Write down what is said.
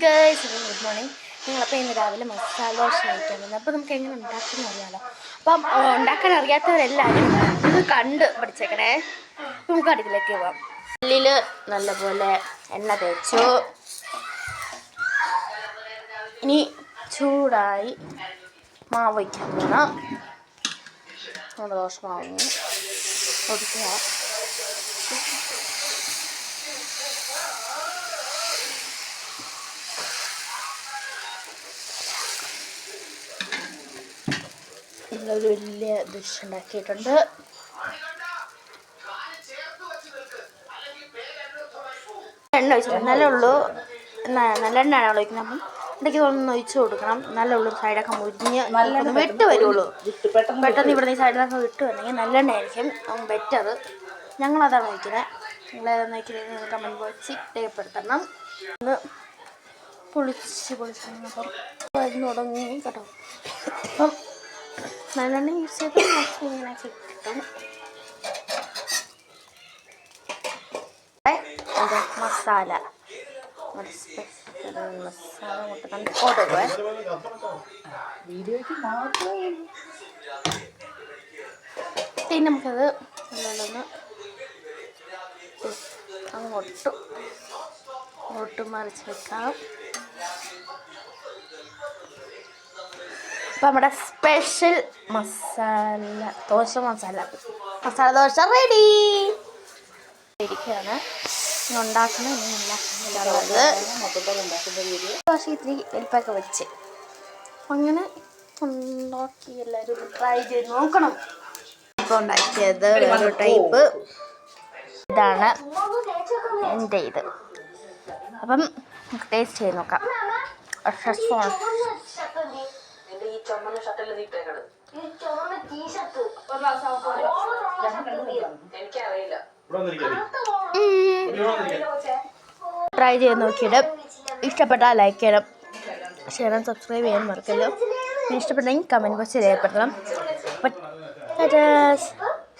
Guys good morning. ഞങ്ങളപ്പോൾ ഇന്ന് രാവിലെ മസാല ദോശ കഴിക്കാൻ വന്നത്. അപ്പോൾ നമുക്ക് എങ്ങനെ ഉണ്ടാക്കുമെന്ന് അറിയാമല്ലോ. അപ്പം ഉണ്ടാക്കാൻ അറിയാത്തവരെല്ലാവരും ഇത് കണ്ട് പഠിച്ചേക്കണേ. നമുക്ക് അടുക്കിലേക്ക് പോവാം. ഉള്ളിൽ നല്ലപോലെ എണ്ണ തേച്ചു. ഇനി ചൂടായി മാവ് വയ്ക്കാൻ പോകണം. നമ്മുടെ ദോശ മാവ് ഒതുക്കുക. ഒരു വലിയ ഡിഷ് ഉണ്ടാക്കിയിട്ടുണ്ട്. എണ്ണ ഒഴിച്ചിട്ടുണ്ട്. നല്ല ഉള്ളൂ, നല്ല എണ്ണയാണ് ഒഴിക്കുന്നത്. അപ്പം ഇടയ്ക്ക് ഒന്ന് ഒഴിച്ച് കൊടുക്കണം. നല്ല ഉള്ളു സൈഡൊക്കെ മുരിഞ്ഞ് വിട്ട് വരുള്ളൂ. പെട്ടെന്ന് ഇവിടെ നിന്ന് ഈ സൈഡിലൊക്കെ വിട്ട് വരണമെങ്കിൽ നല്ലെണ്ണ ആയിരിക്കും ബെറ്റർ. ഞങ്ങളതാണ് വയ്ക്കുന്നത്. നിങ്ങളേതാണെന്ന് വയ്ക്കുന്നത് കമൻറ്റ് ബോക്സിൽ രേഖപ്പെടുത്തണം. ഒന്ന് പൊളിച്ച് അപ്പം വരുന്ന് തുടങ്ങി കേട്ടോ. അപ്പം നല്ലെണ്ണ യൂസ് ചെയ്ത് ഇങ്ങനെ കിട്ടും. മസാല മസാല കൂട്ടുന്നുണ്ട്. ഓടുവേ പിന്നെ നമുക്കത് നല്ലോണം അങ്ങോട്ട് മറിച്ച് വെക്കാം. അപ്പം നമ്മുടെ സ്പെഷ്യൽ മസാല ദോശ മസാല ദോശ റെഡി ഇരിക്കുകയാണ്. ഉണ്ടാക്കുന്നത് ദോശ ഇത്തിരി എളുപ്പമൊക്കെ വെച്ച് അങ്ങനെ ഉണ്ടാക്കി എല്ലാവരും ട്രൈ ചെയ്ത് നോക്കണം. ഇപ്പോൾ ഉണ്ടാക്കിയത് വേറൊരു ടൈപ്പ്. ഇതാണ് എൻ്റെ ഇത്. അപ്പം നമുക്ക് ടേസ്റ്റ് ചെയ്ത് നോക്കാം. ട്രൈ ചെയ്ത് നോക്കിയിട്ട് ഇഷ്ടപ്പെട്ടാൽ ലൈക്ക് ചെയ്യണം, ഷെയർ ചെയ്യണം, സബ്സ്ക്രൈബ് ചെയ്യാൻ മറക്കല്ലോ. ഇഷ്ടപ്പെട്ടെങ്കിൽ കമൻറ്റ് ബോക്സിൽ രേഖപ്പെടുത്തണം.